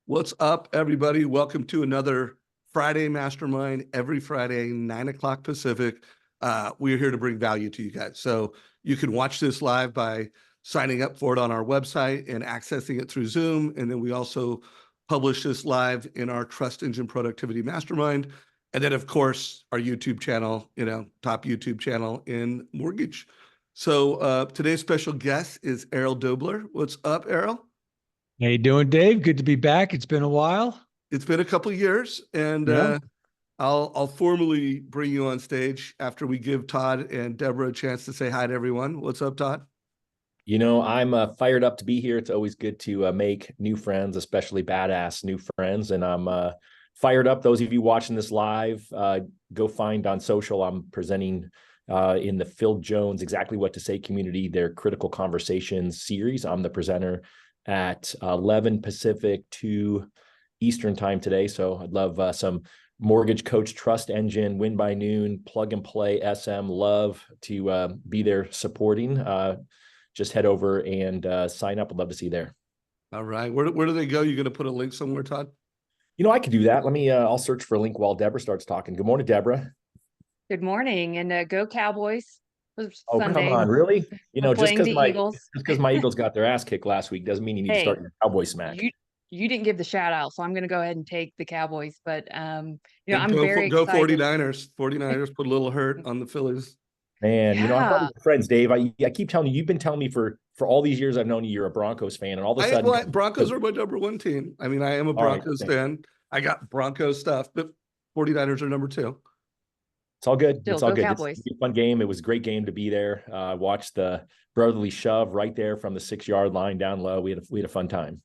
What's up, everybody? Welcome to another Friday Mastermind, every Friday, 9 o'clock Pacific. We're here to bring value to you guys. So you can watch this live by signing up for it on our website and accessing it through Zoom. And then we also publish this live in our Trust Engine Productivity Mastermind. And then, of course, our YouTube channel, top YouTube channel in mortgage. So today's special guest is Errol Doebler. What's up, Errol? How you doing, Dave? Good to be back. It's been a while. It's been a couple of years, and I'll formally bring you on stage after we give Todd and Deborah a chance to say hi to everyone. What's up, Todd? I'm fired up to be here. It's always good to make new friends, especially badass new friends. And I'm fired up. Those of you watching this live, go find on social. I'm presenting in the Phil Jones Exactly What to Say community, their Critical Conversations series. I'm the presenter at 11 Pacific, 2 Eastern time today. So I'd love some MortgageCoach, Trust Engine, Win by Noon, Plug and Play, SM, love to be there supporting. Just head over and sign up. I'd love to see you there. All right. Where do they go? You're going to put a link somewhere, Todd? I could do that. I'll search for a link while Deborah starts talking. Good morning, Deborah. Good morning, and go Cowboys. Oh, Sunday. come on, really? Just because my Eagles Eagles got their ass kicked last week doesn't mean you need to start your Cowboy smack. You didn't give the shout out, so I'm going to go ahead and take the Cowboys. But I'm very go excited. 49ers. 49ers put a little hurt on the Phillies. Man, I'm friends, Dave. I keep telling you, you've been telling me for all these years I've known you, you're a Broncos fan, and all of a sudden, Broncos are my number one team. I am a Broncos fan. I got Broncos stuff, but 49ers are number 2. It's all good. Still, it's all good. Cowboys. It's a fun game. It was a great game to be there. Watched the brotherly shove right there from the 6-yard line down low. We had a fun time.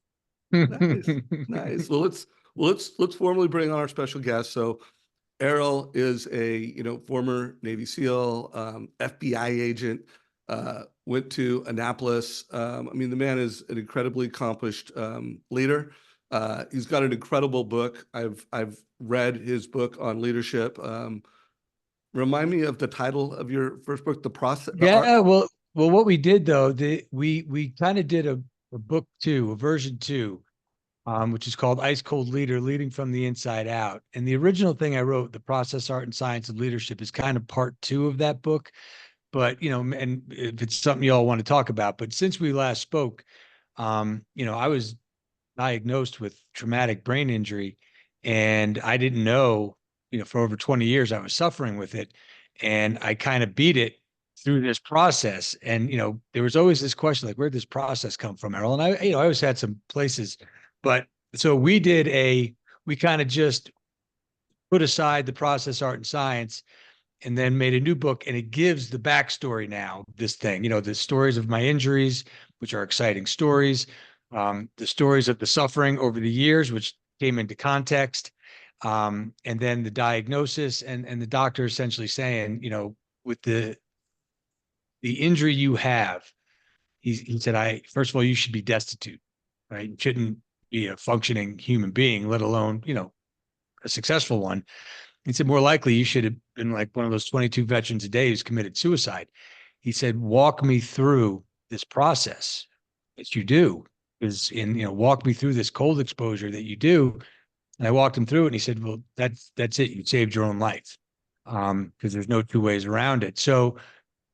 Nice. Well, let's formally bring on our special guest. So Errol is a former Navy SEAL, FBI agent, went to Annapolis. The man is an incredibly accomplished leader. He's got an incredible book. I've read his book on leadership. Remind me of the title of your first book, The Process. Well, what we did though, we kind of did a book 2, a version 2, which is called Ice Cold Leader, Leading from the Inside Out. And the original thing I wrote, The Process, Art, and Science of Leadership, is kind of part 2 of that book. But, and if it's something you all want to talk about, but since we last spoke, I was diagnosed with traumatic brain injury, and I didn't know, for over 20 years, I was suffering with it, and I kind of beat it through this process. And, there was always this question, like, where'd this process come from, Errol? And I always had some places, but so we kind of just put aside The Process, Art, and Science, and then made a new book, and it gives the backstory now, this thing, the stories of my injuries, which are exciting stories, the stories of the suffering over the years, which came into context, and then the diagnosis and the doctor essentially saying, with the injury you have, he said, first of all, you should be destitute, right? You shouldn't be a functioning human being, let alone, a successful one. He said, more likely you should have been like one of those 22 veterans a day who's committed suicide. He said, walk me through this process that you do, walk me through this cold exposure that you do. And I walked him through it, and he said, well, that's it. You saved your own life, because there's no 2 ways around it. So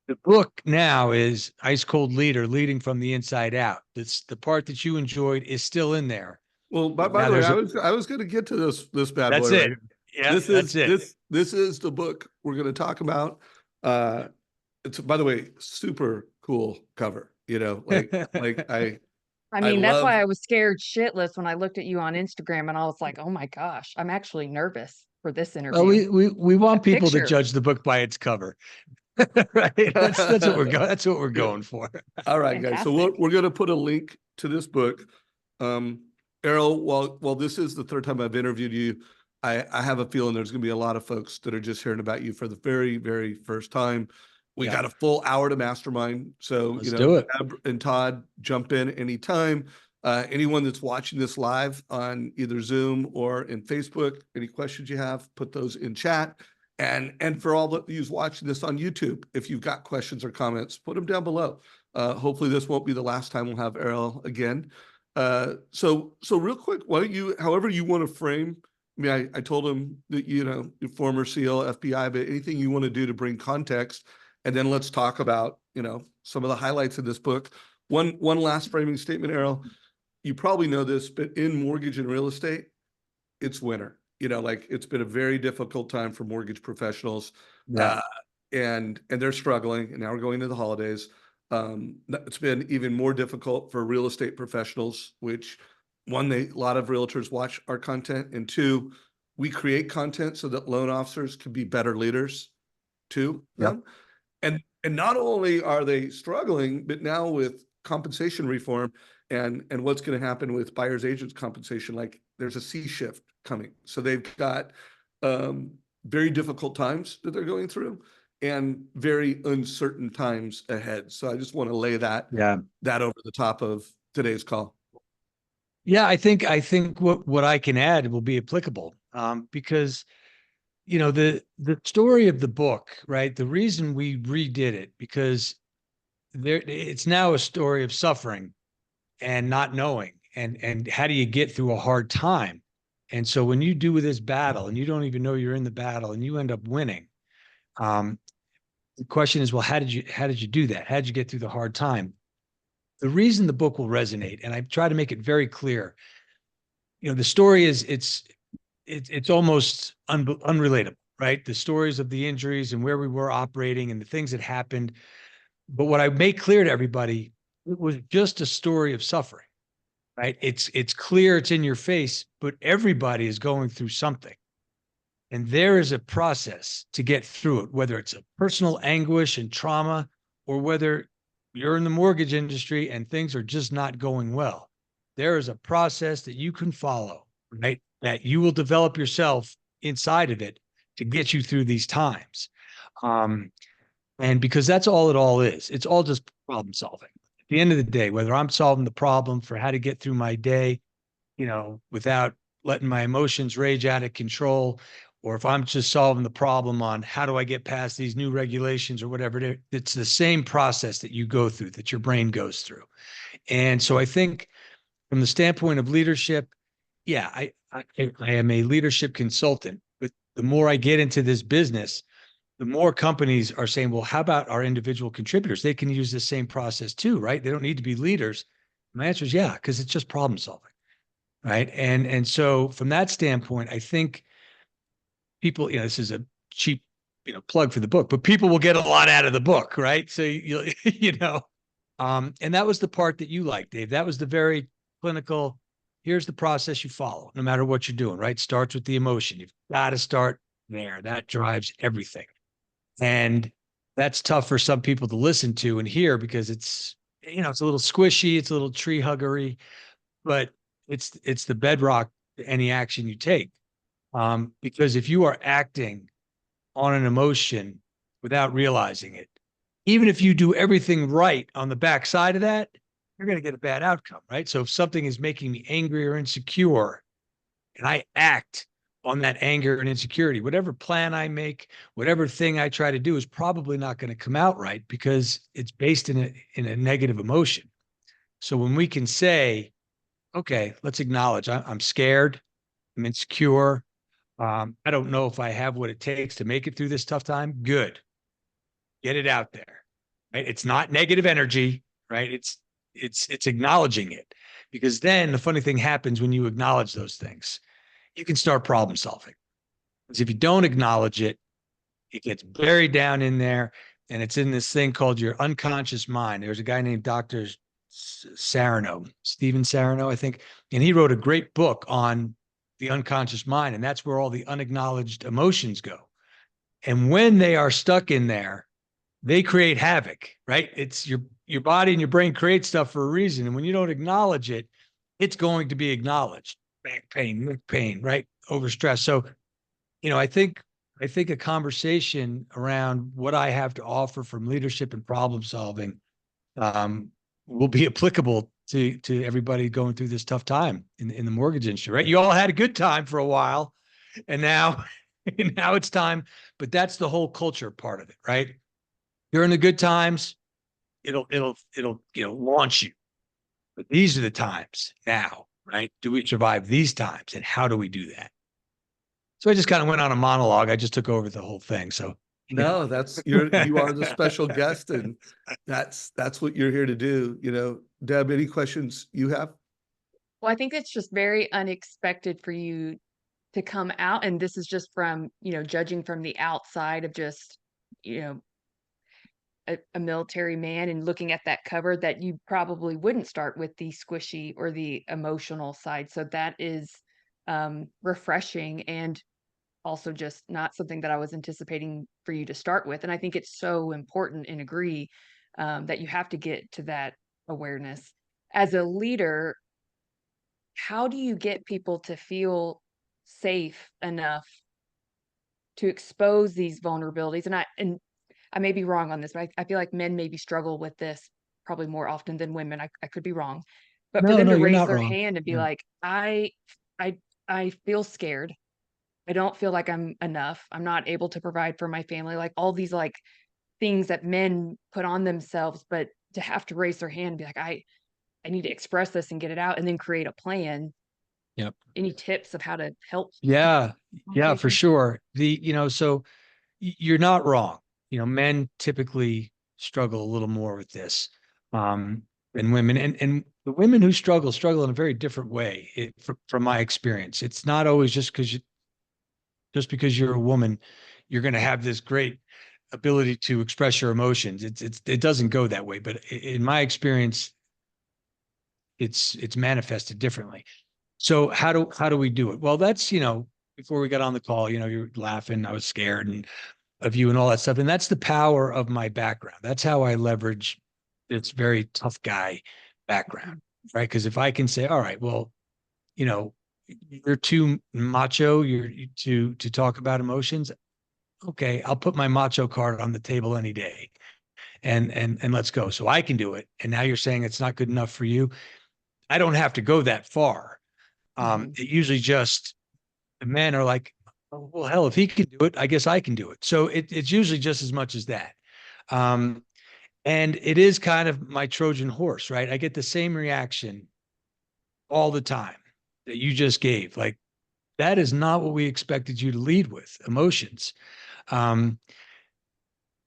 the book now is Ice Cold Leader, Leading from the Inside Out. That's the part that you enjoyed is still in there. Well, by the way, I was going to get to this bad boy. That's it. Right? Yeah, that's it. This is the book we're going to talk about. It's, by the way, super cool cover. That's why I was scared shitless when I looked at you on Instagram, and I was like, oh my gosh, I'm actually nervous for this interview. We want people to judge the book by its cover. Right. That's what we're going for. All right, guys. So we're going to put a link to this book. Errol, while this is the 3rd time I've interviewed you, I have a feeling there's going to be a lot of folks that are just hearing about you for the very, very first time. We got a full hour to mastermind. So, Let's do it. Deb and Todd, jump in anytime. Anyone that's watching this live on either Zoom or in Facebook, any questions you have, put those in chat. And for all of you watching this on YouTube, if you've got questions or comments, put them down below. Hopefully this won't be the last time we'll have Errol again. So real quick, why don't you, however you want to frame, I mean, I told him that, you know, former SEAL, FBI, but anything you want to do to bring context, and then let's talk about, you know, some of the highlights of this book. One last framing statement, Errol. You probably know this, but in mortgage and real estate, it's winter. You know, like it's been a very difficult time for mortgage professionals, Yeah. and they're struggling. And now we're going into the holidays. It's been even more difficult for real estate professionals, which one, a lot of realtors watch our content, and two, we create content so that loan officers can be better leaders to them. And not only are they struggling, but now with compensation reform and what's going to happen with buyers agents compensation, like there's a C shift coming. So they've got very difficult times that they're going through and very uncertain times ahead. So I just want to lay that over the top of today's call. Yeah, I think what I can add will be applicable, because you know the story of the book, right? The reason we redid it because it's now a story of suffering and not knowing, and how do you get through a hard time? And so when you do this battle and you don't even know you're in the battle and you end up winning, the question is, well, how did you do that? How did you get through the hard time? The reason the book will resonate, and I try to make it very clear, you know, the story is it's almost unrelatable, right? The stories of the injuries and where we were operating and the things that happened. But what I make clear to everybody, it was just a story of suffering, right? It's clear, it's in your face, but everybody is going through something. And there is a process to get through it, whether it's a personal anguish and trauma, or whether you're in the mortgage industry and things are just not going well. There is a process that you can follow, right? That you will develop yourself inside of it to get you through these times. And because that's all it all is. It's all just problem solving. At the end of the day, whether I'm solving the problem for how to get through my day, you know, without letting my emotions rage out of control, or if I'm just solving the problem on how do I get past these new regulations or whatever it is, it's the same process that you go through, that your brain goes through. And so I think from the standpoint of leadership, yeah, I am a leadership consultant, but the more I get into this business, the more companies are saying, well, how about our individual contributors? They can use the same process too, right? They don't need to be leaders. My answer is yeah, because it's just problem solving, right? And so from that standpoint, I think people, you know, this is a cheap, you know, plug for the book, but people will get a lot out of the book, right? So you know, and that was the part that you liked, Dave. That was the very clinical. Here's the process you follow, no matter what you're doing, right? Starts with the emotion. You've got to start there. That drives everything. And that's tough for some people to listen to and hear because it's, you know, it's a little squishy, it's a little tree huggery, but it's the bedrock to any action you take. Because if you are acting on an emotion without realizing it, even if you do everything right on the backside of that, you're going to get a bad outcome, right? So if something is making me angry or insecure and I act on that anger and insecurity, whatever plan I make, whatever thing I try to do is probably not going to come out right because it's based in a negative emotion. So when we can say, okay, let's acknowledge I'm scared, I'm insecure, I don't know if I have what it takes to make it through this tough time. Good. Get it out there, right? It's not negative energy, right? It's acknowledging it, because then the funny thing happens when you acknowledge those things, you can start problem solving. Because if you don't acknowledge it, it gets buried down in there, and it's in this thing called your unconscious mind. There's a guy named Dr. Sarno, Stephen Sarno, I think, and he wrote a great book on the unconscious mind, and that's where all the unacknowledged emotions go. And when they are stuck in there, they create havoc, right? It's your body and your brain create stuff for a reason. And when you don't acknowledge it, it's going to be acknowledged. Back pain, neck pain, right? Overstress. So, you know, I think a conversation around what I have to offer from leadership and problem solving will be applicable to everybody going through this tough time in the mortgage industry, right? You all had a good time for a while, and now now it's time. But that's the whole culture part of it, right? During the good times, it'll you know launch you. but these are the times now, right? Do we survive these times? And how do we do that? So I just kind of went on a monologue. I just took over the whole thing. So No, you are the special guest, and that's what you're here to do. Deb, any questions you have? Well, I think it's just very unexpected for you to come out. And this is just from, judging from the outside of just, you know, a military man and looking at that cover, that you probably wouldn't start with the squishy or the emotional side. So that is refreshing, and also just not something that I was anticipating for you to start with. And I think it's so important, and agree that you have to get to that awareness. As a leader, how do you get people to feel safe enough to expose these vulnerabilities? And I may be wrong on this, but I feel like men maybe struggle with this probably more often than women. I could be wrong. But for no, them no, to you're raise not their wrong. hand and be Yeah. like, I feel scared. I don't feel like I'm enough. I'm not able to provide for my family. Like all these like things that men put on themselves, but to have to raise their hand and be like, I need to express this and get it out, and then create a plan. Yep. Any tips of how to help? Yeah. Yeah, for conversation? sure. So you're not wrong. Men typically struggle a little more with this than women, and the women who struggle in a very different way. From my experience, it's not always just because you're a woman, you're going to have this great ability to express your emotions. It doesn't go that way. But in my experience, it's manifested differently. So how do we do it? Well, that's, before we got on the call, you're laughing. I was scared of you and all that stuff. And that's the power of my background. That's how I leverage this very tough guy background, right? Because if I can say, all right, well, you know, you're too macho, to talk about emotions. Okay, I'll put my macho card on the table any day, and let's go. So I can do it. And now you're saying it's not good enough for you. I don't have to go that far. It usually just the men are like, oh, well, hell, if he can do it, I guess I can do it. So it's usually just as much as that. Um, and it is kind of my Trojan horse, right? I get the same reaction all the time that you just gave. Like, that is not what we expected you to lead with, emotions. Um,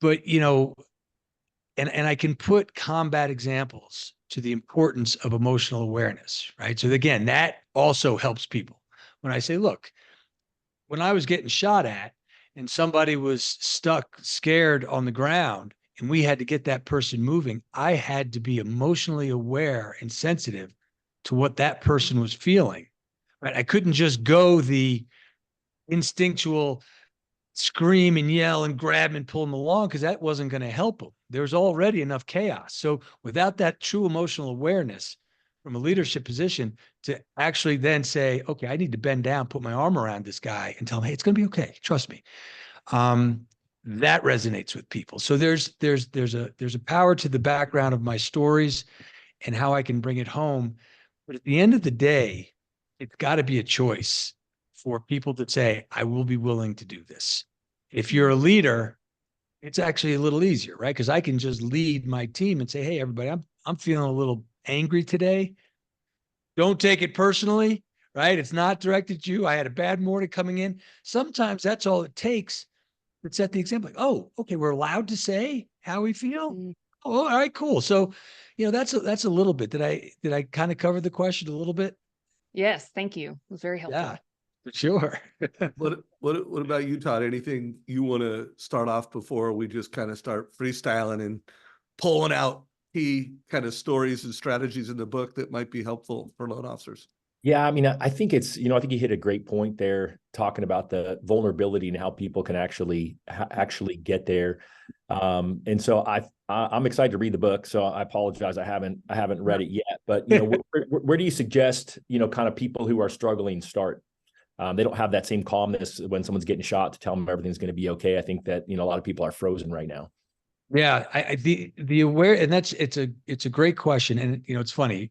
but and I can put combat examples to the importance of emotional awareness, right? So again, that also helps people. When I say, look, when I was getting shot at and somebody was stuck, scared on the ground, and we had to get that person moving, I had to be emotionally aware and sensitive to what that person was feeling. Right? I couldn't just go the instinctual scream and yell and grab and pull them along, because that wasn't going to help them. There's already enough chaos. So without that true emotional awareness from a leadership position, to actually then say, okay, I need to bend down, put my arm around this guy and tell him, hey, it's going to be okay. Trust me. That resonates with people. So there's a power to the background of my stories and how I can bring it home. But at the end of the day, it's got to be a choice for people to say, I will be willing to do this. If you're a leader, it's actually a little easier, right? Because I can just lead my team and say, hey, everybody, I'm feeling a little angry today. Don't take it personally, right? It's not directed at you. I had a bad morning coming in. Sometimes that's all it takes to set the example. Like, oh, okay, we're allowed to say how we feel. Mm. Oh, all right, cool. So, that's a little bit. Did I kind of cover the question a little bit? Yes, thank you. It was very helpful. Yeah, for sure. What about you, Todd? Anything you want to start off before we just kind of start freestyling and pulling out key kind of stories and strategies in the book that might be helpful for loan officers? Yeah, I mean, I think it's, I think you hit a great point there, talking about the vulnerability and how people can actually get there. And so I'm excited to read the book. So I apologize, I haven't read it yet. But where do you suggest kind of people who are struggling start? They don't have that same calmness when someone's getting shot to tell them everything's going to be okay. I think that a lot of people are frozen right now. Yeah, the aware, and it's a great question. And it's funny,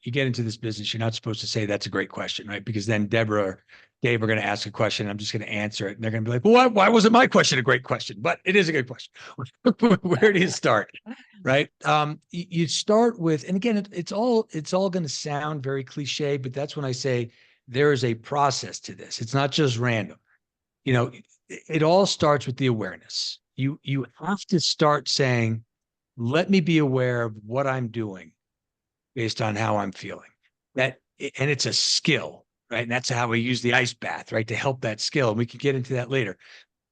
you get into this business, you're not supposed to say that's a great question, right? Because then Deborah Dave are going to ask a question. I'm just going to answer it. And they're going to be like, well, why wasn't my question a great question? But it is a good question. Where do you start? Right. You start with, and again, it's all going to sound very cliche, but that's when I say there is a process to this. It's not just random. You know, it all starts with the awareness. You have to start saying, let me be aware of what I'm doing based on how I'm feeling. And it's a skill, right? And that's how we use the ice bath, right? To help that skill. And we can get into that later.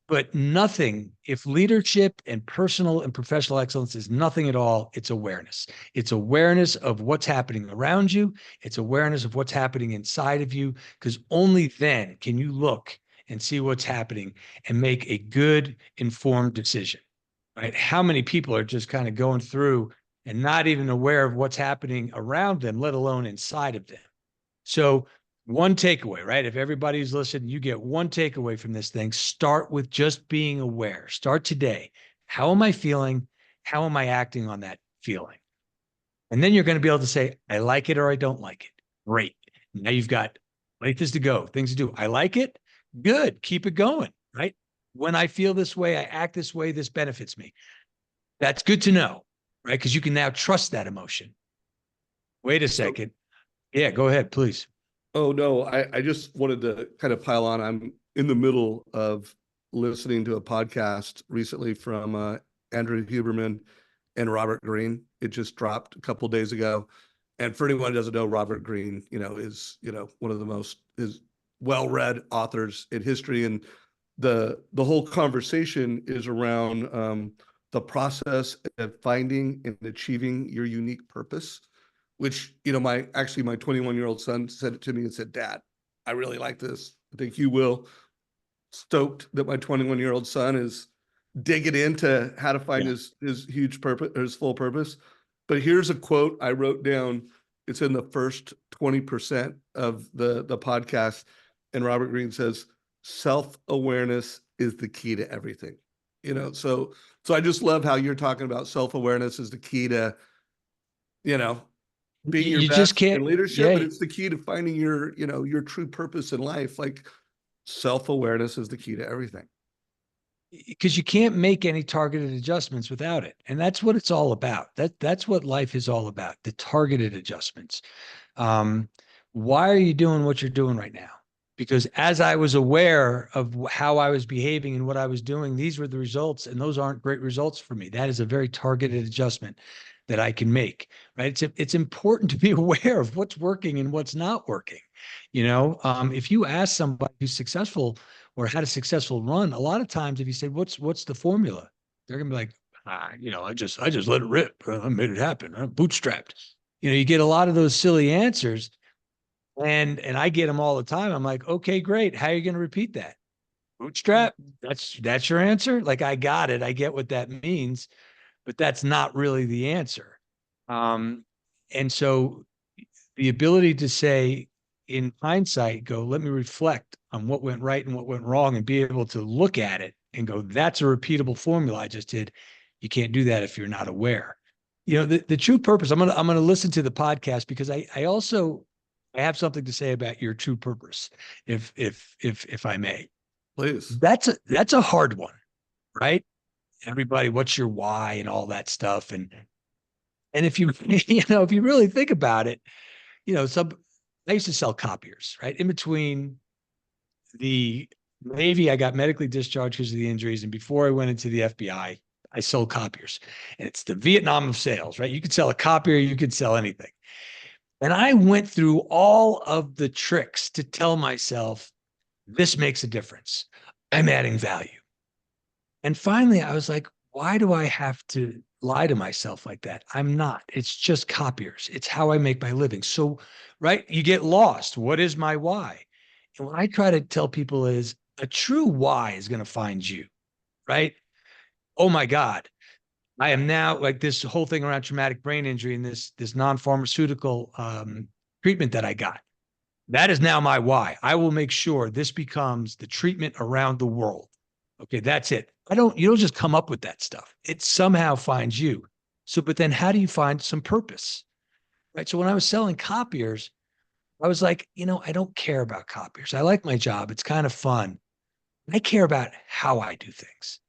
But nothing, if leadership and personal and professional excellence is nothing at all, it's awareness. It's awareness of what's happening around you. It's awareness of what's happening inside of you, because only then can you look and see what's happening and make a good, informed decision, right? How many people are just kind of going through and not even aware of what's happening around them, let alone inside of them? So one takeaway, right? If everybody's listening, you get one takeaway from this thing. Start with just being aware. Start today. How am I feeling? How am I acting on that feeling? And then you're going to be able to say, I like it or I don't like it. Great. Now you've got places to go, things to do. I like it. Good. Keep it going, right? When I feel this way, I act this way, this benefits me. That's good to know, right? Because you can now trust that emotion. Wait a second. Yeah, go ahead, please. Oh, no, I just wanted to kind of pile on. I'm in the middle of listening to a podcast recently from Andrew Huberman and Robert Greene. It just dropped a couple of days ago. And for anyone who doesn't know, Robert Greene, is, one of the most well-read authors in history. And the whole conversation is around the process of finding and achieving your unique purpose, which, my 21-year-old son said it to me and said, Dad, I really like this. I think you will. Stoked that my 21-year-old son is digging into how to find his huge purpose, or his full purpose. But here's a quote I wrote down. It's in the first 20% of the podcast. And Robert Greene says, self-awareness is the key to everything. So I just love how you're talking about self-awareness is the key to, being your You best just can't, in leadership, yeah, but it's the key to finding your true purpose in life. Like self-awareness is the key to everything. because you can't make any targeted adjustments without it. And that's what it's all about. That's what life is all about, the targeted adjustments. Why are you doing what you're doing right now? Because as I was aware of how I was behaving and what I was doing, these were the results, and those aren't great results for me. That is a very targeted adjustment that I can make, right? It's important to be aware of what's working and what's not working. If you ask somebody who's successful or had a successful run, a lot of times if you say, what's the formula? They're gonna be like, I just let it rip. I made it happen. I'm bootstrapped. You get a lot of those silly answers. And I get them all the time. I'm like, okay, great. How are you going to repeat that? Bootstrap? That's your answer? Like, I got it. I get what that means, but that's not really the answer. And so the ability to say in hindsight, let me reflect on what went right and what went wrong and be able to look at it and go, that's a repeatable formula I just did. You can't do that if you're not aware. The true purpose, I'm going to listen to the podcast because I have something to say about your true purpose, if I may. Please. That's a hard one, right? Everybody, what's your why and all that stuff. And if you, if you really think about it, I used to sell copiers, right? In between the Navy, I got medically discharged because of the injuries. And before I went into the FBI, I sold copiers. And it's the Vietnam of sales, right? You could sell a copier, you could sell anything. And I went through all of the tricks to tell myself, this makes a difference. I'm adding value. And finally, I was like, why do I have to lie to myself like that? I'm not. It's just copiers. It's how I make my living. So, right, you get lost. What is my why? And what I try to tell people is a true why is going to find you, right? Oh my God. I am now like this whole thing around traumatic brain injury and this non-pharmaceutical treatment that I got. That is now my why. I will make sure this becomes the treatment around the world. Okay, that's it. You don't just come up with that stuff. It somehow finds you. So, but then how do you find some purpose? Right. So when I was selling copiers, I was like, I don't care about copiers. I like my job. It's kind of fun. I care about how I do things.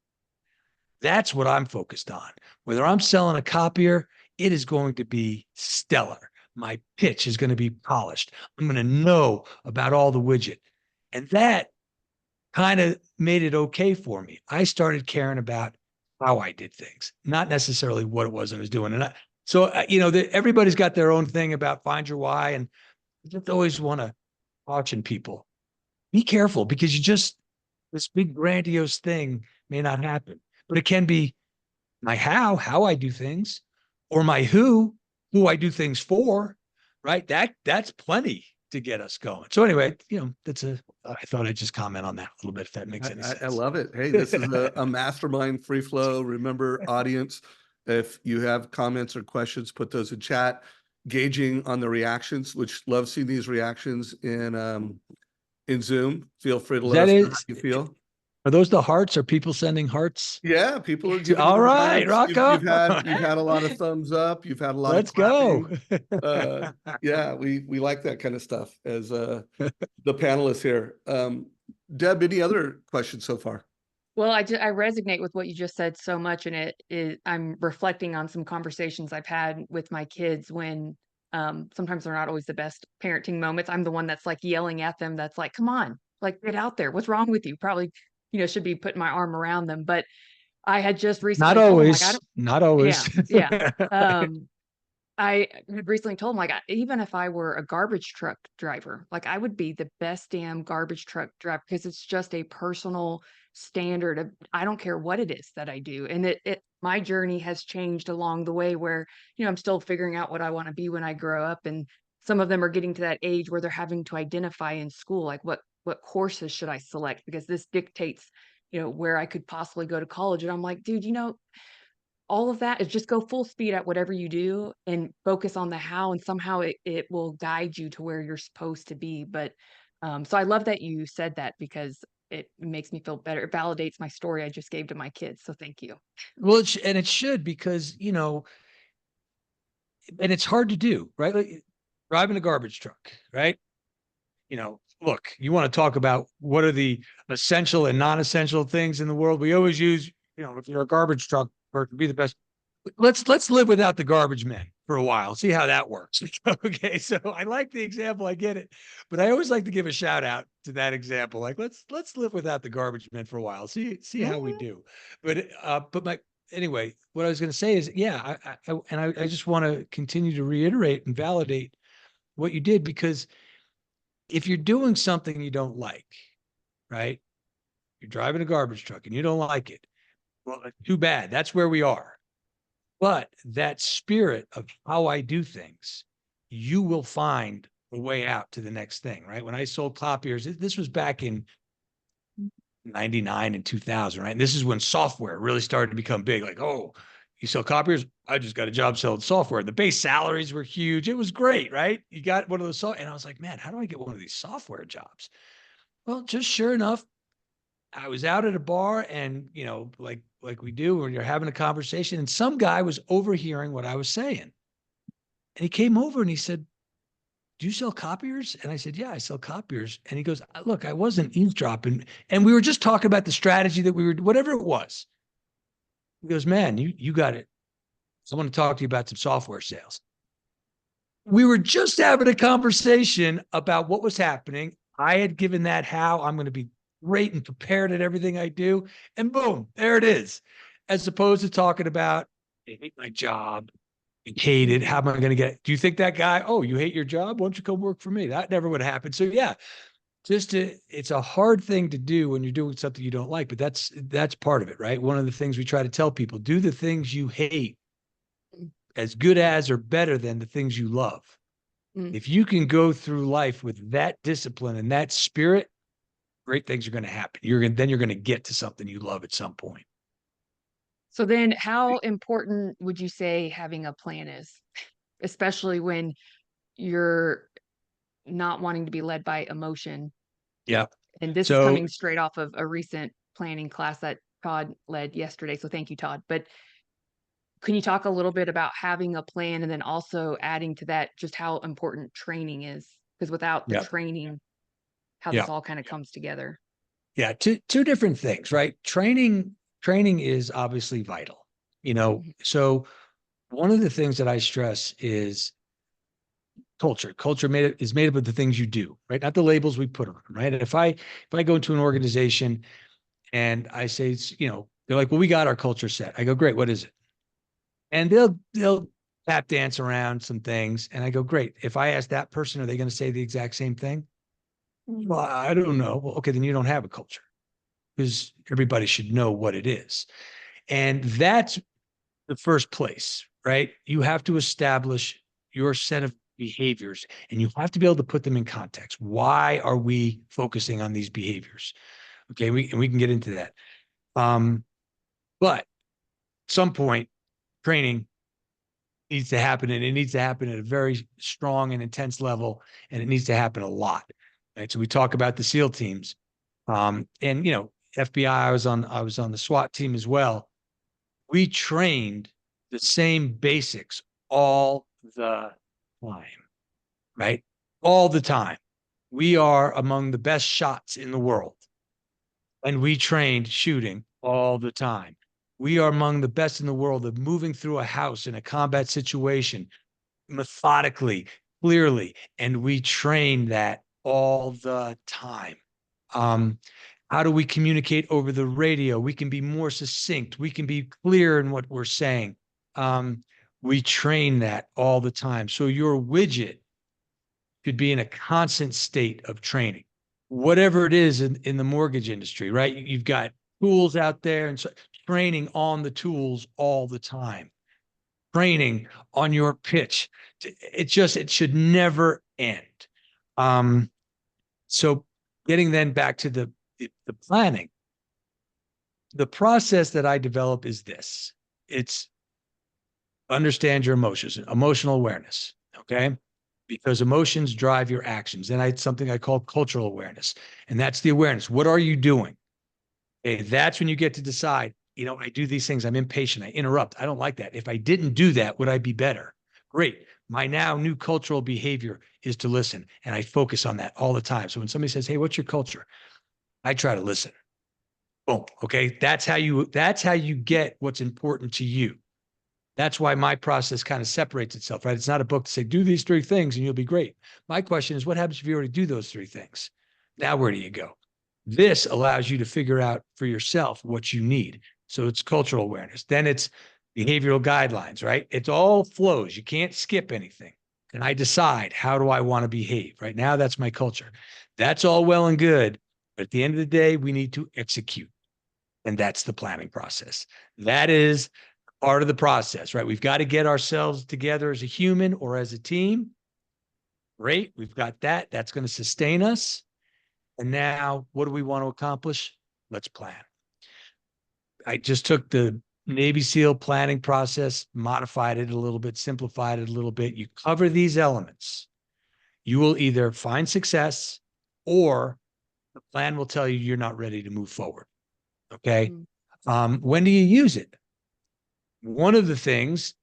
That's what I'm focused on. Whether I'm selling a copier, it is going to be stellar. My pitch is going to be polished. I'm going to know about all the widget. And that kind of made it okay for me. I started caring about how I did things, not necessarily what it was I was doing. And everybody's got their own thing about find your why. And I just always want to caution people, be careful, because this big grandiose thing may not happen, but it can be my how I do things, or my who I do things for, right? That's plenty to get us going. So anyway, I thought I'd just comment on that a little bit, if that makes any sense. I love it. Hey, this is a mastermind free flow. Remember, audience, if you have comments or questions, put those in chat. Gauging on the reactions, which love seeing these reactions in Zoom. Feel free to let us know how you feel. Are those the hearts? Are people sending hearts? Yeah, people are giving. All right, rock on. You've had a lot of thumbs up. You've had a lot Let's of clapping. go. Yeah, we like that kind of stuff as the panelists here. Deb, any other questions so far? Well, I resonate with what you just said so much, and I'm reflecting on some conversations I've had with my kids when sometimes they're not always the best parenting moments. I'm the one that's like yelling at them. That's like, come on, like get out there. What's wrong with you? Probably, should be putting my arm around them. But I had just recently not told always, them, not always. Yeah. I had recently told him, like, even if I were a garbage truck driver, like I would be the best damn garbage truck driver, because it's just a personal standard of, I don't care what it is that I do. And my journey has changed along the way where, I'm still figuring out what I want to be when I grow up. And some of them are getting to that age where they're having to identify in school, like what courses should I select? Because this dictates, where I could possibly go to college. And I'm like, dude, all of that is just go full speed at whatever you do and focus on the how, and somehow it will guide you to where you're supposed to be. But so I love that you said that, because it makes me feel better. It validates my story I just gave to my kids. So thank you. Well, it should, because, and it's hard to do, right? Like driving a garbage truck, right? Look, you want to talk about what are the essential and non-essential things in the world. We always use, if you're a garbage truck person, be the best. Let's live without the garbage men for a while. See how that works. Okay. So I like the example. I get it. But I always like to give a shout out to that example. Like, let's live without the garbage men for a while. See how we do. But anyway, what I was going to say is, yeah, I just want to continue to reiterate and validate what you did, because if you're doing something you don't like, right? You're driving a garbage truck and you don't like it. Well, too bad. That's where we are. But that spirit of how I do things, you will find a way out to the next thing, right? When I sold copiers, this was back in 99 and 2000, right? And this is when software really started to become big. Like, oh, you sell copiers? I just got a job selling software. The base salaries were huge. It was great, right? You got one of those, and I was like, man, how do I get one of these software jobs? Well, just sure enough, I was out at a bar, and, like we do when you're having a conversation, and some guy was overhearing what I was saying. And he came over and he said, do you sell copiers? And I said, yeah, I sell copiers. And he goes, look, I wasn't eavesdropping. And we were just talking about the strategy that we were, whatever it was. He goes, man, you got it. I want to talk to you about some software sales. We were just having a conversation about what was happening. I had given that how I'm going to be great and prepared at everything I do. And boom, there it is. As opposed to talking about, I hate my job. I hate it. How am I going to get it? Do you think that guy, oh, you hate your job? Why don't you come work for me? That never would happen. So yeah, it's a hard thing to do when you're doing something you don't like, but that's part of it, right? One of the things we try to tell people, do the things you hate as good as or better than the things you love. If you can go through life with that discipline and that spirit, great things are going to happen. Then you're going to get to something you love at some point. So then how important would you say having a plan is, especially when you're not wanting to be led by emotion? Yeah. And this is coming straight off of a recent planning class that Todd led yesterday. So thank you, Todd. But can you talk a little bit about having a plan, and then also adding to that just how important training is? Because without the Yep. training, how Yep. this all kind of comes together. Yeah, two different things, right? Training is obviously vital, So one of the things that I stress is culture. Culture is made up of the things you do, right? Not the labels we put on them, right? And if I go into an organization and I say, they're like, well, we got our culture set. I go, great, what is it? And they'll tap dance around some things, and I go, great. If I ask that person, are they going to say the exact same thing? Well, I don't know. Well, okay, then you don't have a culture, because everybody should know what it is. And that's the first place, right? You have to establish your set of behaviors, and you have to be able to put them in context. Why are we focusing on these behaviors? Okay, we can get into that. But at some point, training needs to happen, and it needs to happen at a very strong and intense level, and it needs to happen a lot. Right. So we talk about the SEAL teams. And FBI, I was on the SWAT team as well. We trained the same basics all the time, right? All the time. We are among the best shots in the world, and we trained shooting all the time. We are among the best in the world of moving through a house in a combat situation methodically, clearly, and we train that all the time. How do we communicate over the radio? We can be more succinct. We can be clear in what we're saying. We train that all the time. So your widget could be in a constant state of training, whatever it is in the mortgage industry, right? You've got tools out there, and so training on the tools all the time, training on your pitch. It should never end. So getting then back to the planning, the process that I develop is this. It's understand your emotions, emotional awareness. Okay. Because emotions drive your actions. And it's something I call cultural awareness. And that's the awareness. What are you doing? Okay, that's when you get to decide, I do these things. I'm impatient. I interrupt. I don't like that. If I didn't do that, would I be better? Great. My now new cultural behavior is to listen. And I focus on that all the time. So when somebody says, hey, what's your culture? I try to listen. Boom. Okay. That's how you get what's important to you. That's why my process kind of separates itself, right? It's not a book to say, do these 3 things and you'll be great. My question is, what happens if you already do those 3 things? Now, where do you go? This allows you to figure out for yourself what you need. So it's cultural awareness. Then it's behavioral guidelines, right? It all flows. You can't skip anything. And I decide, how do I want to behave? Right now, that's my culture. That's all well and good. But at the end of the day, we need to execute. And that's the planning process. That is part of the process, right? We've got to get ourselves together as a human or as a team. Great. We've got that. That's going to sustain us. And now, what do we want to accomplish? Let's plan. I just took the Navy SEAL planning process, modified it a little bit, simplified it a little bit. You cover these elements, you will either find success, or the plan will tell you you're not ready to move forward. Okay. When do you use it? One of the things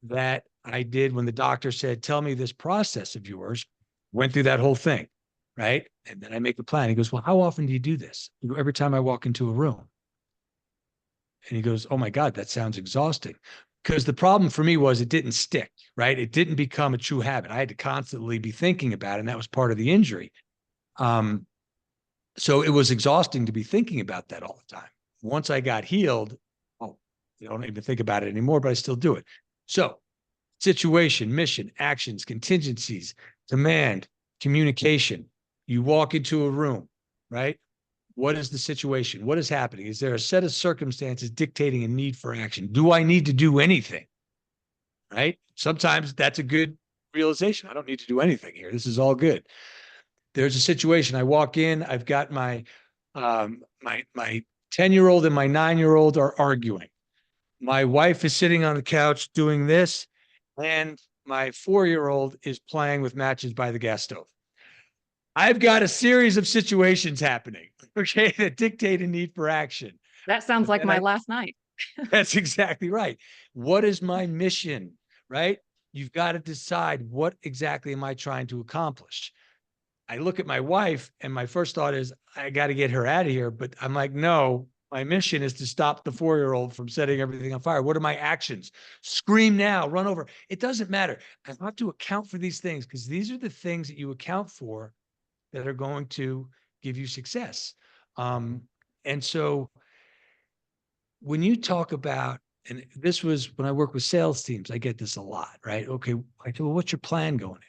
that I did when the doctor said, tell me this process of yours, went through that whole thing, right? And then I make the plan. He goes, well, how often do you do this? I go, every time I walk into a room. And he goes, oh my God, that sounds exhausting. Because the problem for me was it didn't stick, right? It didn't become a true habit. I had to constantly be thinking about it, and that was part of the injury. So it was exhausting to be thinking about that all the time. Once I got healed, I don't even think about it anymore, but I still do it. So situation, mission, actions, contingencies, demand, communication. You walk into a room, right? What is the situation? What is happening? Is there a set of circumstances dictating a need for action? Do I need to do anything? Right? Sometimes that's a good realization. I don't need to do anything here. This is all good. There's a situation. I walk in, I've got my 10-year-old and my 9-year-old are arguing. My wife is sitting on the couch doing this, and my 4-year-old is playing with matches by the gas stove. I've got a series of situations happening, okay, that dictate a need for action. That sounds like my last night. That's exactly right. What is my mission, right? You've got to decide, what exactly am I trying to accomplish? I look at my wife and my first thought is, I got to get her out of here. But I'm like, no, my mission is to stop the 4-year-old from setting everything on fire. What are my actions? Scream now, run over. It doesn't matter. I have to account for these things because these are the things that you account for that are going to give you success. And so when you talk about, and this was when I work with sales teams, I get this a lot, right? Okay, I say, well, what's your plan going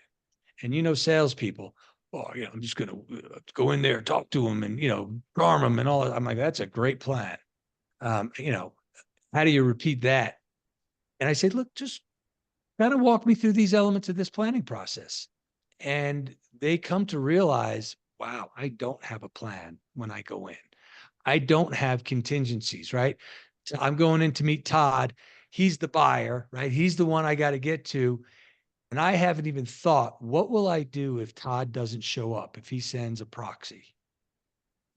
in? And salespeople, oh, I'm just going to go in there, talk to them, and charm them and all that. I'm like, that's a great plan. How do you repeat that? And I said, look, just kind of walk me through these elements of this planning process. And they come to realize, wow, I don't have a plan when I go in. I don't have contingencies, right? So I'm going in to meet Todd. He's the buyer, right? He's the one I got to get to. And I haven't even thought, what will I do if Todd doesn't show up, if he sends a proxy?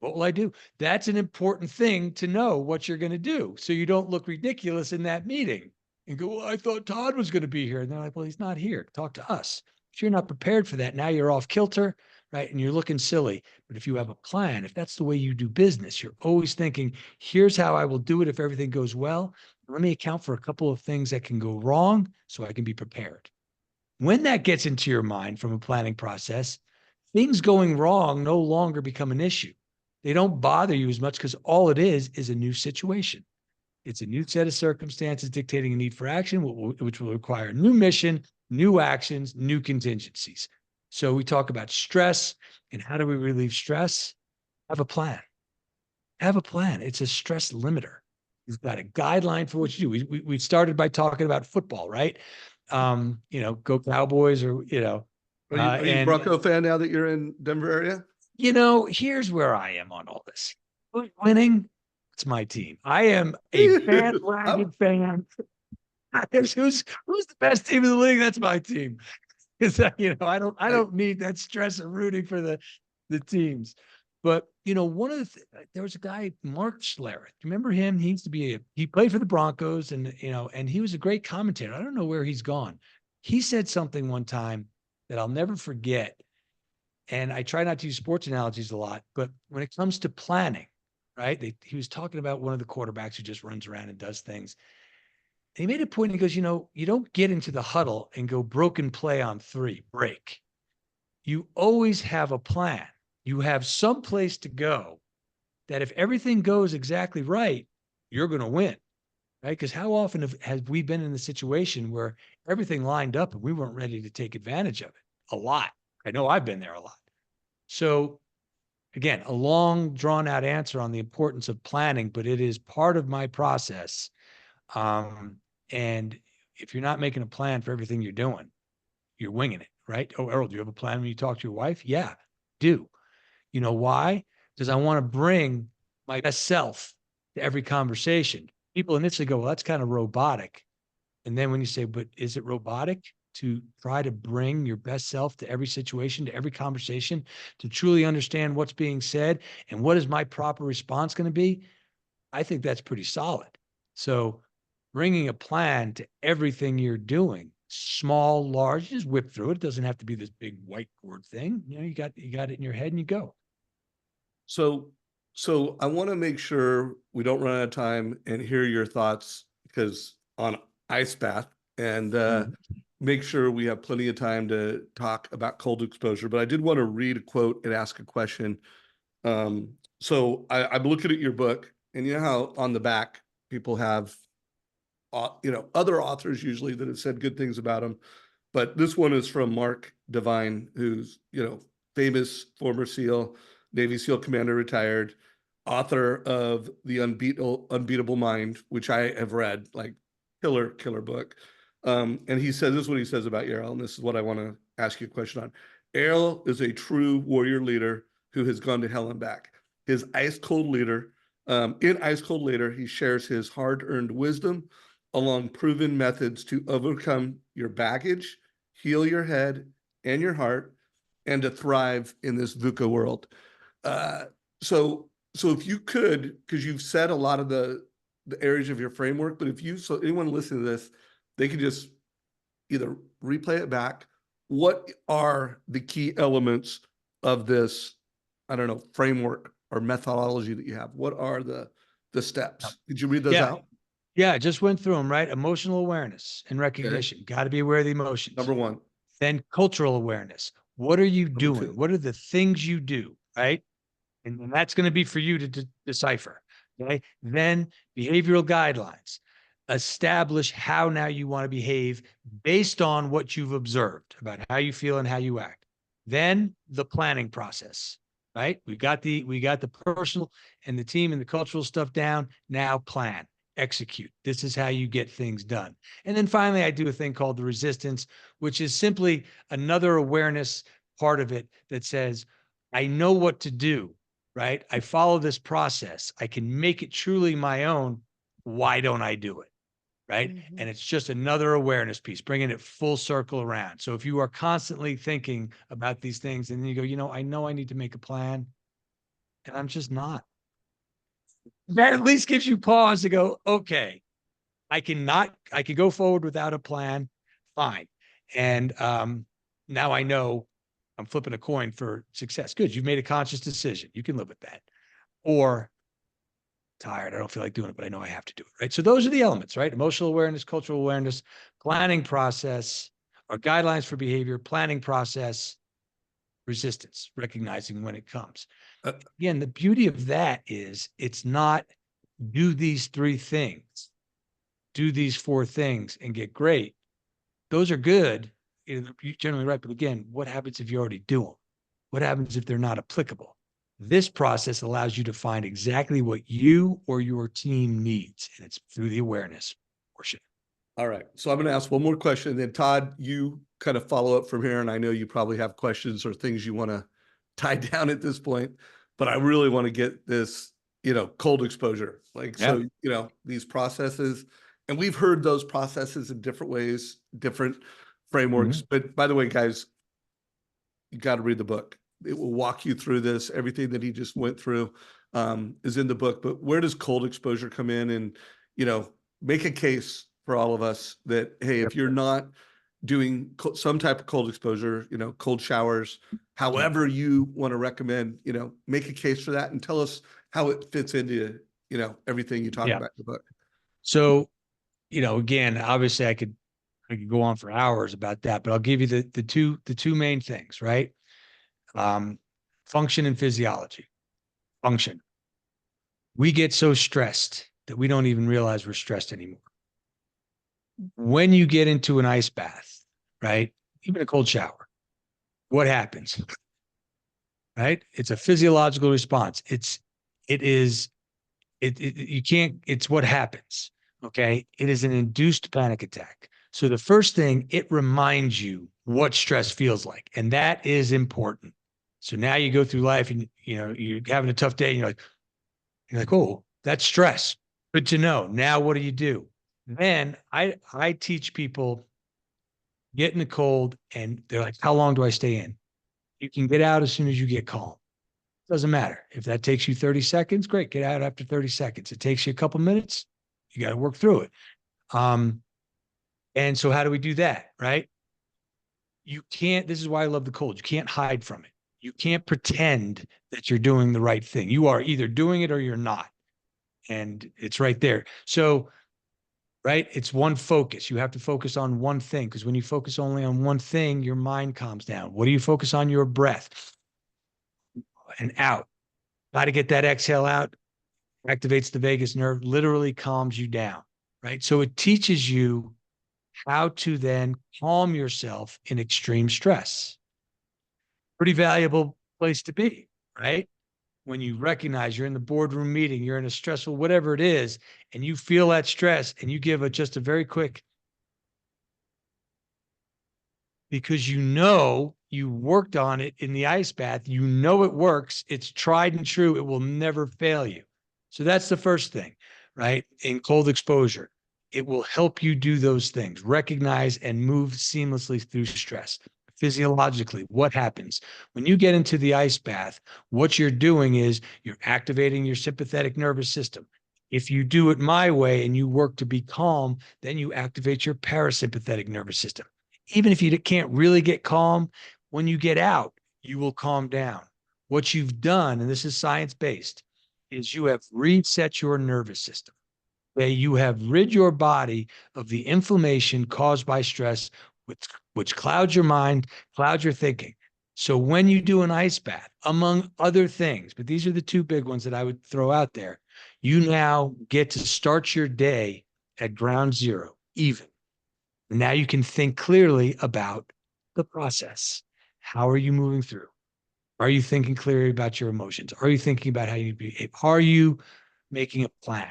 What will I do? That's an important thing to know what you're going to do. So you don't look ridiculous in that meeting and go, well, I thought Todd was going to be here. And they're like, well, he's not here. Talk to us. But you're not prepared for that. Now you're off kilter, right? And you're looking silly. But if you have a plan, if that's the way you do business, you're always thinking, here's how I will do it if everything goes well. Let me account for a couple of things that can go wrong so I can be prepared. When that gets into your mind from a planning process, things going wrong no longer become an issue. They don't bother you as much because all it is a new situation. It's a new set of circumstances dictating a need for action, which will require new mission, new actions, new contingencies. So we talk about stress and how do we relieve stress? Have a plan. Have a plan. It's a stress limiter. You've got a guideline for what you do. We started by talking about football, right? Go Cowboys, or Are you a Bronco fan now that you're in Denver area? Here's where I am on all this. Who's winning? It's my team. I am a bandwagon fan. Who's the best team in the league? That's my team. Because I don't need that stress of rooting for the teams. But one of there was a guy, Mark Schlereth. Remember him? He used to he played for the Broncos, and and he was a great commentator. I don't know where he's gone. He said something one time that I'll never forget. And I try not to use sports analogies a lot, but when it comes to planning, right? He was talking about one of the quarterbacks who just runs around and does things. And he made a point. And he goes, you don't get into the huddle and go broken play on 3, break. You always have a plan. You have some place to go that if everything goes exactly right, you're going to win, right? Because how often have we been in the situation where everything lined up and we weren't ready to take advantage of it? A lot. I know I've been there a lot. So again, a long drawn out answer on the importance of planning, but it is part of my process. And if you're not making a plan for everything you're doing, you're winging it, right? Oh, Errol, do you have a plan when you talk to your wife? Yeah, do. You know why? Because I want to bring my best self to every conversation. People initially go, well, that's kind of robotic. And then when you say, but is it robotic to try to bring your best self to every situation, to every conversation, to truly understand what's being said and what is my proper response going to be? I think that's pretty solid. So bringing a plan to everything you're doing, small, large, just whip through it. It doesn't have to be this big whiteboard thing. You got it in your head and you go. So I want to make sure we don't run out of time and hear your thoughts because on ice bath and make sure we have plenty of time to talk about cold exposure. But I did want to read a quote and ask a question. So I'm looking at your book, and you know how on the back people have, other authors usually that have said good things about them. But this one is from Mark Devine, who's, famous former SEAL, Navy SEAL commander, retired, author of The Unbeatable Mind, which I have read, like killer book. And he says, this is what he says about Errol, and this is what I want to ask you a question on. Errol is a true warrior leader who has gone to hell and back. His ice cold leader, in Ice Cold Leader, he shares his hard-earned wisdom along proven methods to overcome your baggage, heal your head and your heart, and to thrive in this VUCA world. So if you could, because you've said a lot of the areas of your framework, but so anyone listening to this, they can just either replay it back. What are the key elements of this, I don't know, framework or methodology that you have? What are the steps? Did you read those Yeah. out? Yeah, I just went through them, right? Emotional awareness and recognition. Got to be aware of the emotions. Number one. Then cultural awareness. What are you Number doing? two. What are the things you do, right? And that's going to be for you to decipher. Okay. Then behavioral guidelines. Establish how now you want to behave based on what you've observed about how you feel and how you act. Then the planning process, right? We got the personal and the team and the cultural stuff down. Now plan, execute. This is how you get things done. And then finally, I do a thing called the resistance, which is simply another awareness part of it that says, I know what to do, right? I follow this process. I can make it truly my own. Why don't I do it? Right. Mhm. And it's just another awareness piece, bringing it full circle around. So if you are constantly thinking about these things and then you go, I know I need to make a plan and I'm just not, that at least gives you pause to go, okay, I can go forward without a plan. Fine. And now I know I'm flipping a coin for success. Good. You've made a conscious decision. You can live with that. Or tired. I don't feel like doing it, but I know I have to do it. Right. So those are the elements, right? Emotional awareness, cultural awareness, planning process, or guidelines for behavior, planning process, resistance, recognizing when it comes. Uh, Again, the beauty of that is it's not do these 3 things, do these 4 things and get great. Those are good. You're generally right. But again, what happens if you already do them? What happens if they're not applicable? This process allows you to find exactly what you or your team needs, and it's through the awareness portion. All right. So I'm going to ask one more question. And then Todd, you kind of follow up from here. And I know you probably have questions or things you want to tie down at this point, but I really want to get this, cold exposure. So, these processes, and we've heard those processes in different ways, different frameworks. But by the way, guys, you got to read the book. It will walk you through this. Everything that he just went through is in the book. But where does cold exposure come in? And, make a case for all of us that, hey, if you're not doing some type of cold exposure, cold showers, however you want to recommend, make a case for that and tell us how it fits into, everything you talk about in the book. So, again, obviously I could go on for hours about that, but I'll give you the two main things, right? Function and physiology. Function. We get so stressed that we don't even realize we're stressed anymore. When you get into an ice bath, right? Even a cold shower, what happens? Right? It's a physiological response. It's what happens. Okay. It is an induced panic attack. So the first thing, it reminds you what stress feels like. And that is important. So now you go through life and, you're having a tough day and you're like, oh, that's stress. Good to know. Now, what do? Then I teach people get in the cold and they're like, how long do I stay in? You can get out as soon as you get calm. Doesn't matter. If that takes you 30 seconds, great. Get out after 30 seconds. It takes you a couple minutes. You got to work through it. And so how do we do that? Right. This is why I love the cold. You can't hide from it. You can't pretend that you're doing the right thing. You are either doing it or you're not. And it's right there. So, right. It's one focus. You have to focus on one thing because when you focus only on one thing, your mind calms down. What do you focus on? Your breath and out. Got to get that exhale out. Activates the vagus nerve, literally calms you down, right? So it teaches you how to then calm yourself in extreme stress. Pretty valuable place to be, right? When you recognize you're in the boardroom meeting, you're in a stressful, whatever it is, and you feel that stress and you give just a very quick, because you worked on it in the ice bath, it works, it's tried and true, it will never fail you. So that's the first thing, right? In cold exposure, it will help you do those things, recognize and move seamlessly through stress. Physiologically, what happens? When you get into the ice bath, what you're doing is you're activating your sympathetic nervous system. If you do it my way and you work to be calm, then you activate your parasympathetic nervous system. Even if you can't really get calm, when you get out, you will calm down. What you've done, and this is science-based, is you have reset your nervous system. Okay, you have rid your body of the inflammation caused by stress, which clouds your mind, clouds your thinking. So when you do an ice bath, among other things, but these are the two big ones that I would throw out there, you now get to start your day at ground zero, even. Now you can think clearly about the process. How are you moving through? Are you thinking clearly about your emotions? Are you thinking about how you behave? Are you making a plan?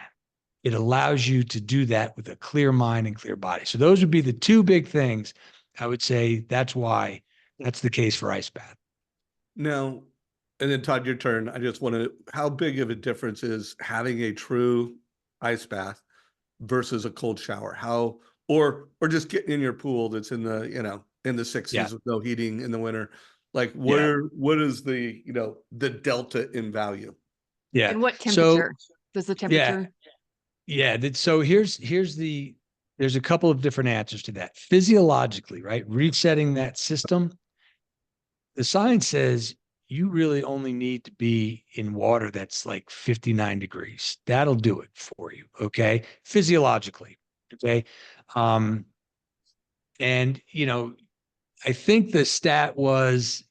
It allows you to do that with a clear mind and clear body. So those would be the two big things. I would say that's why that's the case for ice bath. Now, and then Todd, your turn. I just want to, how big of a difference is having a true ice bath versus a cold shower? How, or just getting in your pool that's in the, in the 60s Yeah. with no heating in the winter? Like Yeah. what is the, the delta in value? Yeah. And what So, temperature? Does the temperature? yeah. So there's a couple of different answers to that. Physiologically, right? Resetting that system. The science says you really only need to be in water that's like 59 degrees. That'll do it for you. Okay. Physiologically. Okay. And I think the stat was,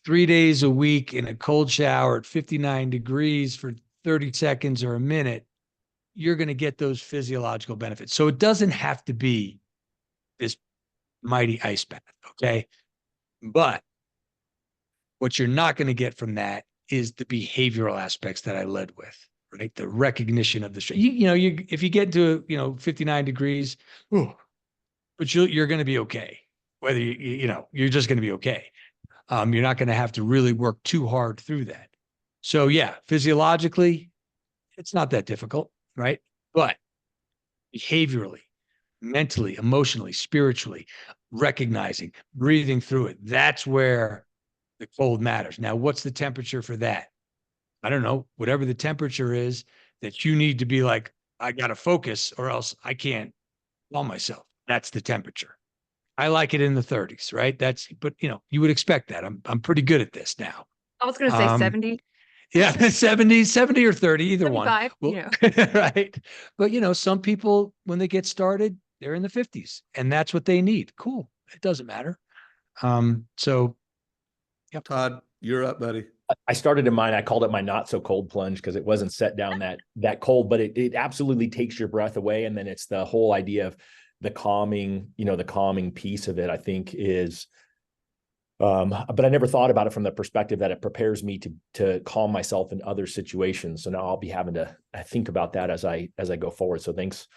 3 days a week in a cold shower at 59 degrees for 30 seconds or a minute, you're going to get those physiological benefits. So it doesn't have to be this mighty ice bath. Okay. But what you're not going to get from that is the behavioral aspects that I led with, right? The recognition of the stress. If you get to, 59 degrees, but you're going to be okay. Whether you're just going to be okay. You're not going to have to really work too hard through that. So yeah, physiologically, it's not that difficult, right? But behaviorally, mentally, emotionally, spiritually, recognizing, breathing through it, that's where the cold matters. Now, what's the temperature for that? I don't know, whatever the temperature is that you need to be like, I got to focus or else I can't calm myself. That's the temperature. I like it in the 30s, right? But you would expect that. I'm pretty good at this now. I was going to say 70. Yeah, 70 or 30, either one. 75, Well, right. But some people, when they get started, they're in the 50s and that's what they need. Cool. It doesn't matter. So yep. Todd, you're up, buddy. I started in mine. I called it my not so cold plunge because it wasn't set down that cold, but it absolutely takes your breath away. And then it's the whole idea of the calming piece of it, I think is, but I never thought about it from the perspective that it prepares me to calm myself in other situations. So now I'll be having to think about that as I go forward. So thanks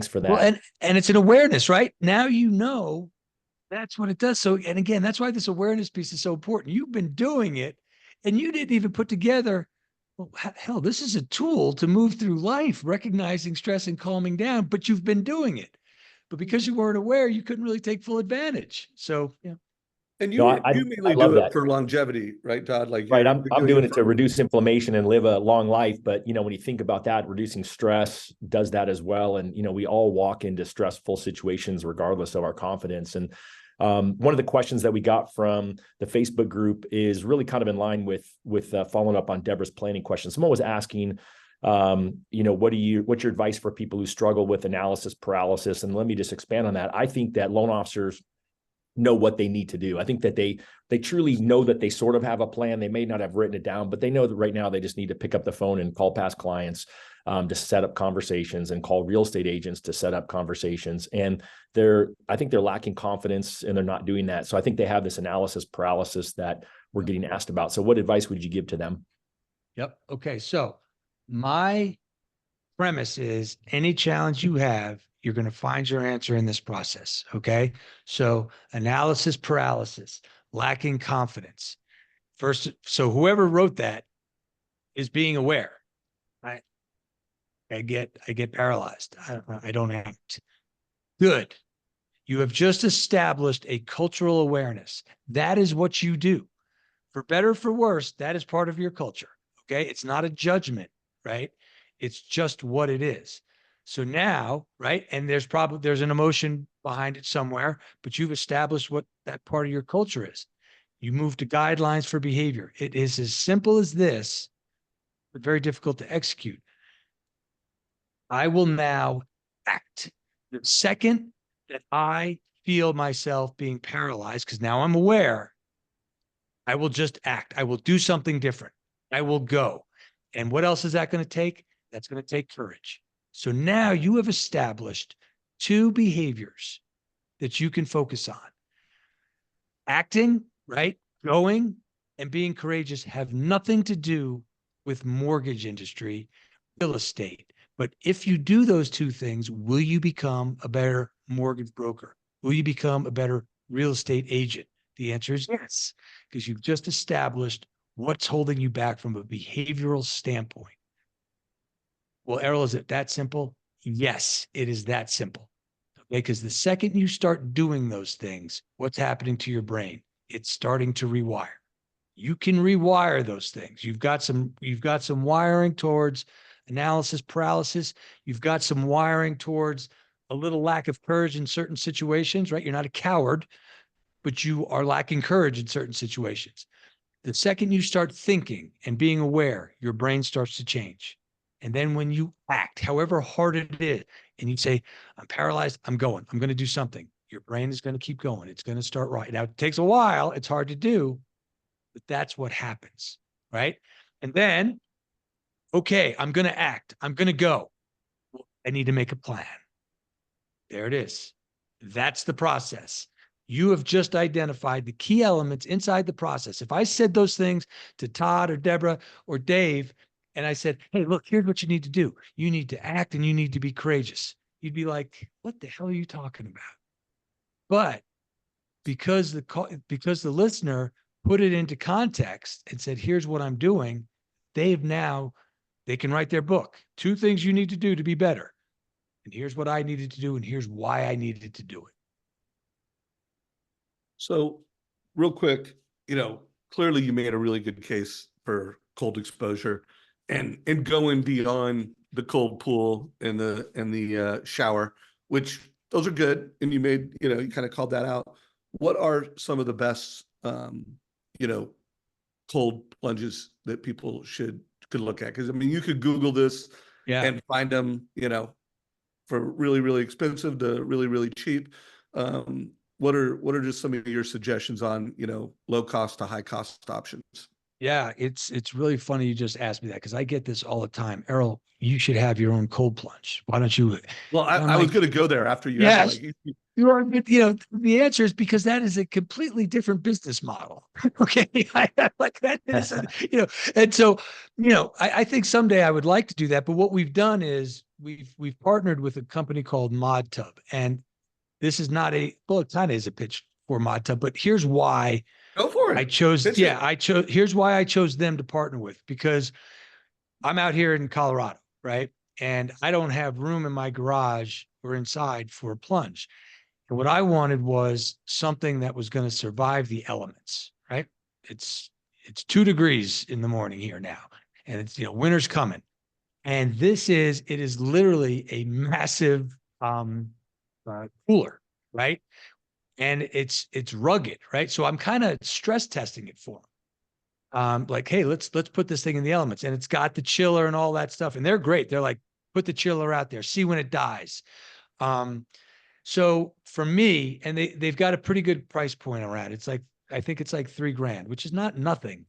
for that. Well, and it's an awareness, right? Now that's what it does. So, and again, that's why this awareness piece is so important. You've been doing it and you didn't even put together, well, hell, this is a tool to move through life, recognizing stress and calming down, but you've been doing it. But because you weren't aware, you couldn't really take full advantage. So, yeah. And you mainly do it for longevity, right, Todd? Like, right. I'm doing it to reduce inflammation and live a long life. But, when you think about that, reducing stress does that as well. And, we all walk into stressful situations regardless of our confidence. And one of the questions that we got from the Facebook group is really kind of in line with following up on Deborah's planning question. Someone was asking, what's your advice for people who struggle with analysis paralysis? And let me just expand on that. I think that loan officers know what they need to do. I think that they truly know that they sort of have a plan. They may not have written it down, but they know that right now they just need to pick up the phone and call past clients to set up conversations and call real estate agents to set up conversations. And I think they're lacking confidence and they're not doing that. So I think they have this analysis paralysis that we're getting asked about. So what advice would you give to them? Yep. Okay. So my premise is any challenge you have, you're going to find your answer in this process. Okay. So analysis paralysis, lacking confidence. First, so whoever wrote that is being aware. I get paralyzed. I don't act. Good. You have just established a cultural awareness. That is what you do. For better or for worse, that is part of your culture. Okay. It's not a judgment, right? It's just what it is. So now, right? And there's an emotion behind it somewhere, but you've established what that part of your culture is. You move to guidelines for behavior. It is as simple as this, but very difficult to execute. I will now act. The second that I feel myself being paralyzed, because now I'm aware, I will just act. I will do something different. I will go. And what else is that going to take? That's going to take courage. So now you have established 2 behaviors that you can focus on. Acting, right? Going and being courageous have nothing to do with mortgage industry, real estate. But if you do those 2 things, will you become a better mortgage broker? Will you become a better real estate agent? The answer is yes, because you've just established what's holding you back from a behavioral standpoint. Well, Errol, is it that simple? Yes, it is that simple. Okay, because the second you start doing those things, what's happening to your brain? It's starting to rewire. You can rewire those things. You've got some wiring towards analysis paralysis. You've got some wiring towards a little lack of courage in certain situations, right? You're not a coward, but you are lacking courage in certain situations. The second you start thinking and being aware, your brain starts to change. And then when you act, however hard it is, and you say, I'm paralyzed, I'm going to do something. Your brain is going to keep going. It's going to start right. Now, it takes a while. It's hard to do, but that's what happens, right? And then, okay, I'm going to act. I'm going to go. I need to make a plan. There it is. That's the process. You have just identified the key elements inside the process. If I said those things to Todd or Deborah or Dave, and I said, hey, look, here's what you need to do. You need to act and you need to be courageous. You'd be like, what the hell are you talking about? But because the listener put it into context and said, here's what I'm doing, they can write their book. 2 things you need to do to be better. And here's what I needed to do, and here's why I needed to do it. So real quick, clearly you made a really good case for cold exposure and going beyond the cold pool and the shower, which those are good. And you made, you kind of called that out. What are some of the best, cold plunges that people could look at? Because I mean, you could Google this and find them, for really, really expensive to really, really cheap. What are just some of your suggestions on, low cost to high cost options? Yeah, it's really funny you just asked me that, because I get this all the time. Errol, you should have your own cold plunge. Why don't you? Well, I was going to go there after you. Yes, you are. The answer is because that is a completely different business model. Okay, like that is, and so I think someday I would like to do that. But what we've done is we've partnered with a company called ModTub, and this is not it kind of is a pitch for ModTub, but here's why. Go for it. Here's why I chose them to partner with, because I'm out here in Colorado, right? And I don't have room in my garage or inside for a plunge. And what I wanted was something that was going to survive the elements, right? It's 2 degrees in the morning here now, and it's, winter's coming. And it is literally a massive cooler, right? And it's rugged, right? So I'm kind of stress testing it for them. Like, hey, let's put this thing in the elements, and it's got the chiller and all that stuff, and they're great. They're like, put the chiller out there, see when it dies. So for me, and they've got a pretty good price point around. I think it's like $3,000, which is not nothing.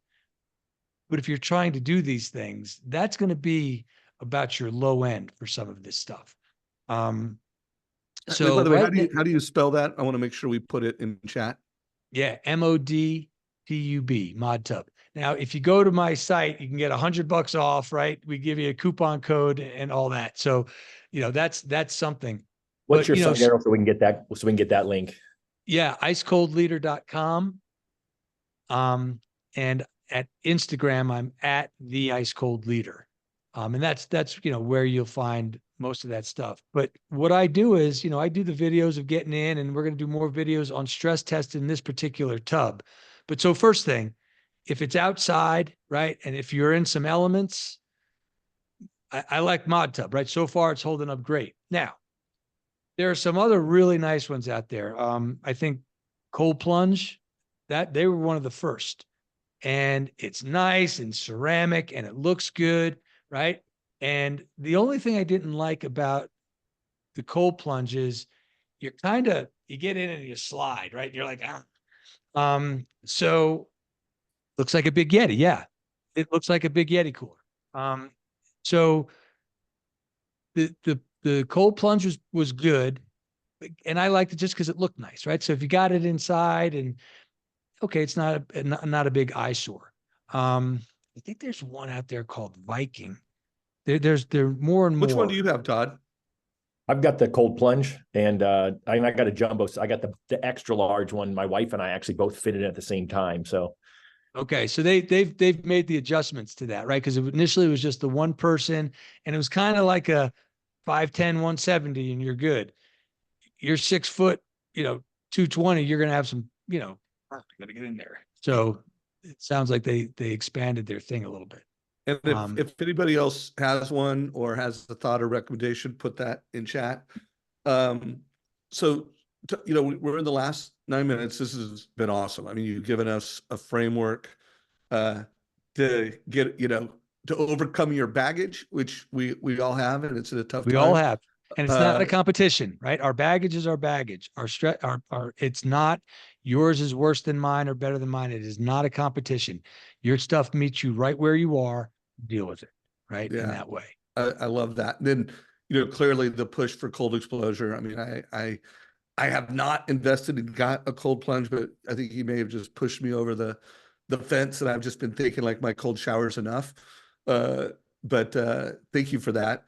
But if you're trying to do these things, that's going to be about your low end for some of this stuff. So by the way, how do you spell that? I want to make sure we put it in chat. Yeah, MODTUB, ModTub. Now, if you go to my site, you can get $100 off, right? We give you a coupon code and all that. So, that's something. What's your site, Errol, so we can get that link? Yeah, icecoldleader.com. And at Instagram, I'm at the Ice Cold Leader. And that's where you'll find most of that stuff. But what I do is, I do the videos of getting in, and we're going to do more videos on stress testing this particular tub. But so first thing, if it's outside, right, and if you're in some elements, I like ModTub, right? So far, it's holding up great. Now, there are some other really nice ones out there. I think Cold Plunge that they were one of the first, and it's nice and ceramic and it looks good, right? And the only thing I didn't like about the cold plunge is you get in and you slide, right? You're like, ah. So looks like a big Yeti. Yeah. It looks like a big Yeti cooler. So the cold plunge was good, and I liked it just because it looked nice, right? So if you got it inside, and okay, it's not a big eyesore. I think there's one out there called Viking. There more and Which one do more. you have, Todd? I've got the cold plunge, and I got a jumbo. So I got the extra large one. My wife and I actually both fitted it at the same time. So Okay, so they've made the adjustments to that, right? Because initially it was just the one person, and it was kind of like a 5'10", 170, and you're good. You're 6 foot, 220. You're gonna have some, gotta get in there. So it sounds like they expanded their thing a little bit. And if anybody else has one or has a thought or recommendation, put that in chat. So, we're in the last 9 minutes. This has been awesome. I mean, you've given us a framework to get, to overcome your baggage, which we all have, and it's a tough We time. all have, and it's not a competition, right? Our baggage is our baggage. It's not yours is worse than mine or better than mine. It is not a competition. Your stuff meets you right where you are. Deal with it, right? Yeah. In that way. I love that. And then, clearly the push for cold exposure. I mean, I have not invested and got a cold plunge, but I think he may have just pushed me over the fence, and I've just been thinking like my cold shower's enough. But thank you for that.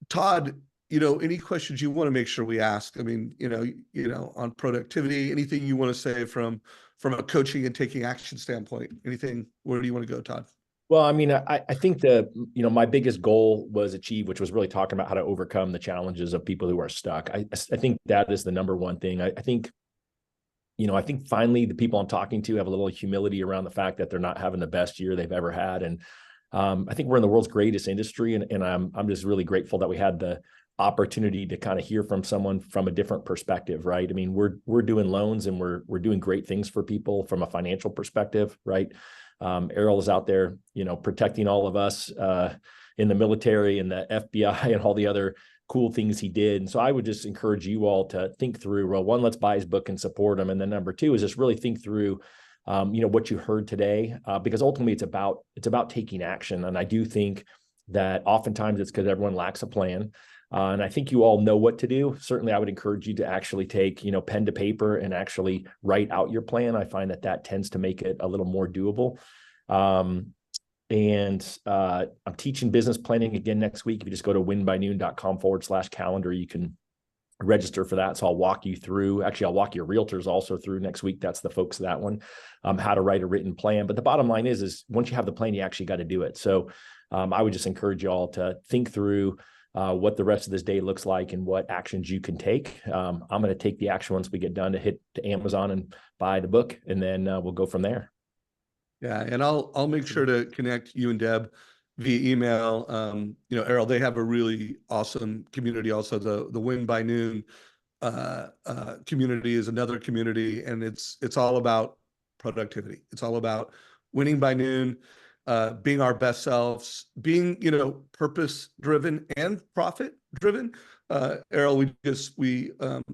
Todd, any questions you want to make sure we ask? I mean, on productivity, anything you want to say from a coaching and taking action standpoint? Anything? Where do you want to go, Todd? well, I mean, I think my biggest goal was achieved, which was really talking about how to overcome the challenges of people who are stuck. I think that is the number one thing. I think finally the people I'm talking to have a little humility around the fact that they're not having the best year they've ever had. And I think we're in the world's greatest industry. And I'm just really grateful that we had the opportunity to kind of hear from someone from a different perspective, right? I mean, we're doing loans and we're doing great things for people from a financial perspective, right? Errol is out there, protecting all of us in the military and the FBI and all the other cool things he did. And so I would just encourage you all to think through, well, one, let's buy his book and support him. And then number two is just really think through, what you heard today, because ultimately it's about taking action. And I do think that oftentimes it's because everyone lacks a plan. And I think you all know what to do. Certainly, I would encourage you to actually take, pen to paper and actually write out your plan. I find that tends to make it a little more doable. And I'm teaching business planning again next week. If you just go to winbynoon.com/calendar, you can register for that. So I'll walk you through, actually, I'll walk your realtors also through next week. That's the folks of that one, how to write a written plan. But the bottom line is once you have the plan, you actually got to do it. So I would just encourage you all to think through what the rest of this day looks like and what actions you can take. I'm going to take the action once we get done to hit to Amazon and buy the book, and then we'll go from there. Yeah, and I'll make sure to connect you and Deb via email. Errol, they have a really awesome community. Also, the Win by Noon community is another community, and it's all about productivity. It's all about winning by noon, being our best selves, being purpose driven and profit driven. Errol,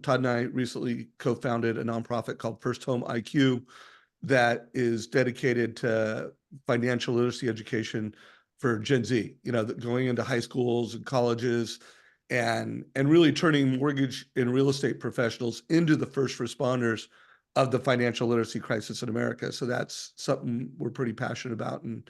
Todd and I recently co-founded a nonprofit called First Home IQ that is dedicated to financial literacy education for Gen Z, going into high schools and colleges and really turning mortgage and real estate professionals into the first responders of the financial literacy crisis in America. So that's something we're pretty passionate about, and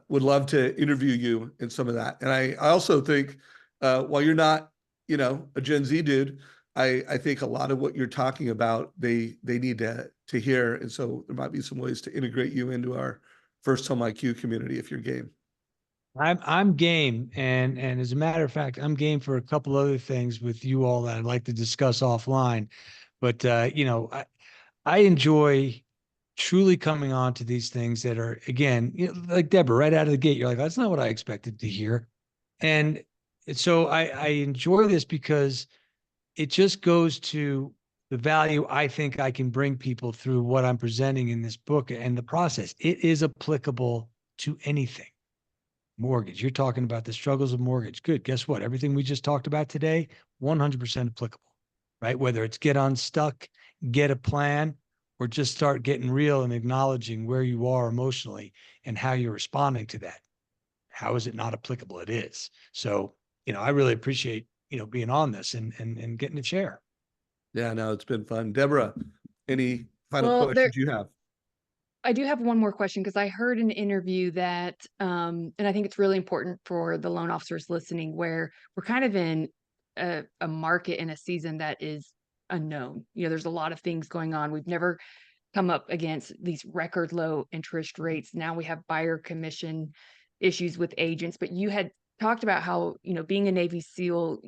would love to interview you in some of that. And I also think while you're not, a Gen Z dude, I think a lot of what you're talking about, they need to hear. And so there might be some ways to integrate you into our First Home IQ community if you're game. I'm game, and as a matter of fact, I'm game for a couple other things with you all that I'd like to discuss offline. But I enjoy truly coming on to these things that are, again, like Deborah, right out of the gate, you're like, that's not what I expected to hear. And so I enjoy this because it just goes to the value I think I can bring people through what I'm presenting in this book and the process. It is applicable to anything. Mortgage, you're talking about the struggles of mortgage. Good. Guess what? Everything we just talked about today, 100% applicable, right? Whether it's get unstuck, get a plan, or just start getting real and acknowledging where you are emotionally and how you're responding to that. How is it not applicable? It is. So, I really appreciate, being on this and getting to share. Yeah, no, it's been fun. Deborah, any final Well, questions you have? I do have one more question because I heard an interview that, and I think it's really important for the loan officers listening, where we're kind of in a market in a season that is unknown. There's a lot of things going on. We've never come up against these record low interest rates. Now we have buyer commission issues with agents, but you had talked about how, being a Navy SEAL,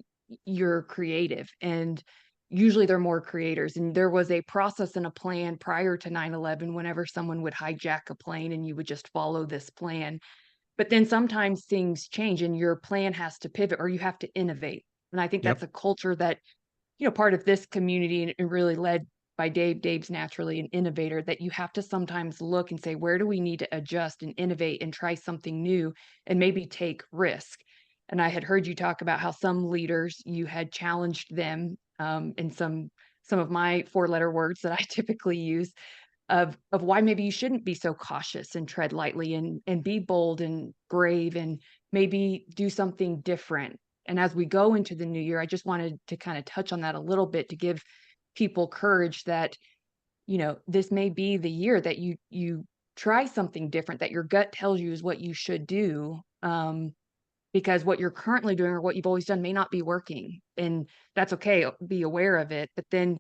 you're creative, and usually they're more creators. And there was a process and a plan prior to 9/11 whenever someone would hijack a plane and you would just follow this plan. But then sometimes things change and your plan has to pivot or you have to innovate. And I think Yep. that's a culture that, part of this community and really led by Dave. Dave's naturally an innovator, that you have to sometimes look and say, where do we need to adjust and innovate and try something new and maybe take risk? And I had heard you talk about how some leaders, you had challenged them in some of my 4-letter words that I typically use of why maybe you shouldn't be so cautious and tread lightly and be bold and brave and maybe do something different. And as we go into the new year, I just wanted to kind of touch on that a little bit to give people courage that, this may be the year that you try something different that your gut tells you is what you should do. Because what you're currently doing or what you've always done may not be working, and that's okay. Be aware of it, but then,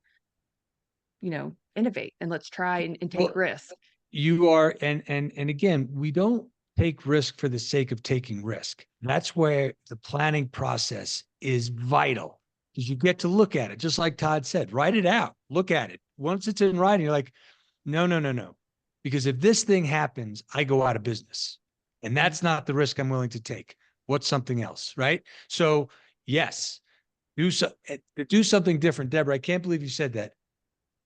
innovate and let's try and take Well, risks. You are, and again, we don't take risk for the sake of taking risk. That's where the planning process is vital, because you get to look at it, just like Todd said, write it out, look at it. Once it's in writing, you're like, no. Because if this thing happens, I go out of business. And that's not the risk I'm willing to take. What's something else, right? So yes, do something different. Deborah, I can't believe you said that.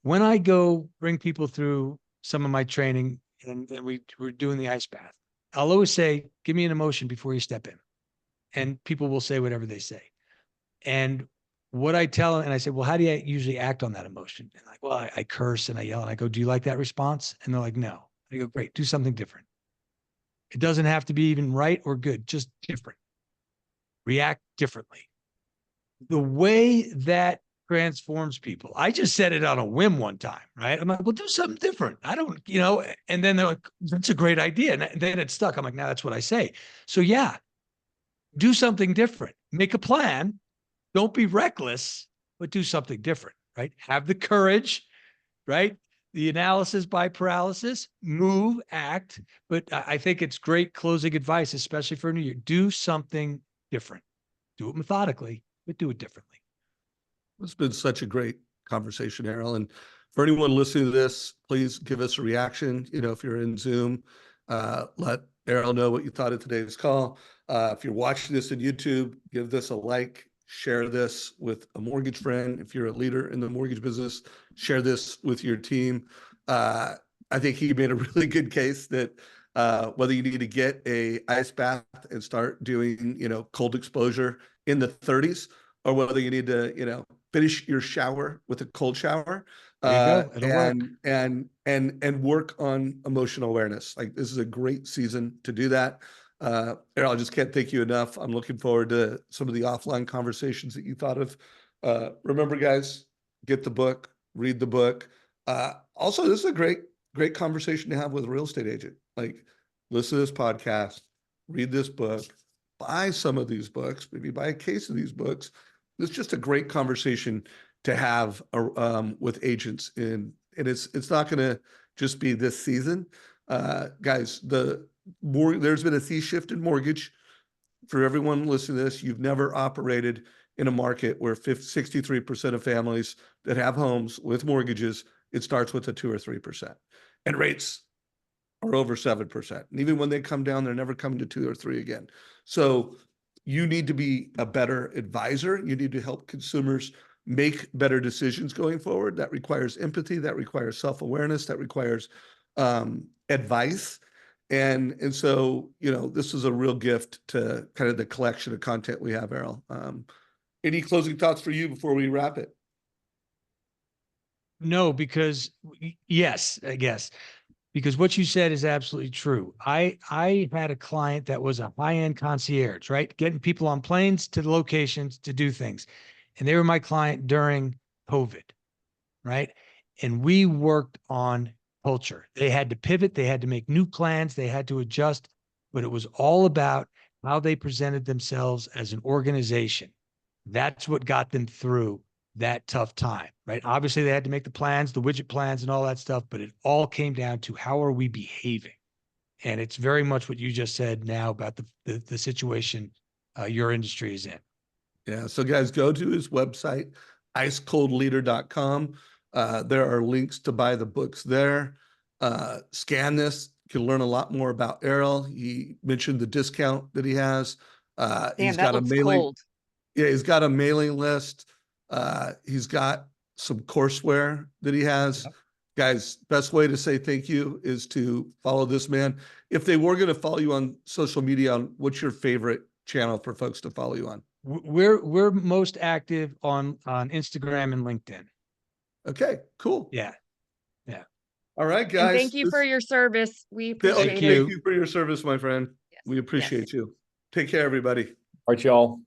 When I go bring people through some of my training and we're doing the ice bath, I'll always say, give me an emotion before you step in. And people will say whatever they say. And what I tell them, and I say, well, how do you usually act on that emotion? And like, well, I curse and I yell and I go, do you like that response? And they're like, no. I go, great, do something different. It doesn't have to be even right or good, just different. React differently. The way that transforms people. I just said it on a whim one time, right? I'm like, well, do something different. I don't, and then they're like, that's a great idea. And then it stuck. I'm like, now that's what I say. So yeah, do something different. Make a plan. Don't be reckless, but do something different, right? Have the courage, right? The analysis by paralysis, move, act. But I think it's great closing advice, especially for a new year. Do something different. Do it methodically, but do it differently. It's been such a great conversation, Errol. And for anyone listening to this, please give us a reaction. If you're in Zoom, let Errol know what you thought of today's call. If you're watching this on YouTube, give this a like, share this with a mortgage friend. If you're a leader in the mortgage business, share this with your team. I think he made a really good case that whether you need to get a ice bath and start doing, cold exposure in the 30s, or whether you need to, finish your shower with a cold shower, There you go. It'll work. and work on emotional awareness. Like, this is a great season to do that. Errol, I just can't thank you enough. I'm looking forward to some of the offline conversations that you thought of. Remember, guys, get the book, read the book. Also, this is a great conversation to have with a real estate agent. Like, listen to this podcast, read this book, buy some of these books, maybe buy a case of these books. It's just a great conversation to have with agents, and it's not going to just be this season, guys. There's been a sea shift in mortgage. For everyone listening to this, you've never operated in a market where 63% of families that have homes with mortgages, it starts with a 2 or 3%, and rates are over 7%. And even when they come down, they're never coming to 2 or 3 again. So you need to be a better advisor. You need to help consumers make better decisions going forward. That requires empathy, that requires self-awareness, that requires advice. And so, you know, this is a real gift to kind of the collection of content we have, Errol. Any closing thoughts for you before we wrap it? No, because yes, I guess, because what you said is absolutely true. I had a client that was a high-end concierge, right? Getting people on planes to the locations to do things. And they were my client during COVID, right? And we worked on culture. They had to pivot, they had to make new plans, they had to adjust, but it was all about how they presented themselves as an organization. That's what got them through that tough time, right? Obviously, they had to make the plans, the widget plans, and all that stuff, but it all came down to how are we behaving? And it's very much what you just said now about the situation your industry is in. Yeah. So guys, go to his website, icecoldleader.com. There are links to buy the books there. Scan this. You can learn a lot more about Errol. He mentioned the discount that he has. Damn, He's that got a looks mailing. cold. Yeah, he's got a mailing list. He's got some courseware that he has. Yep. Guys, best way to say thank you is to follow this man. If they were going to follow you on social media, what's your favorite channel for folks to follow you on? We're most active on Instagram and LinkedIn. Okay, cool. Yeah. Yeah. All right, And guys. thank you for your service. We appreciate Thank it. you for your service, my friend. Yes, We yes. appreciate you. Take care, everybody. All right, y'all.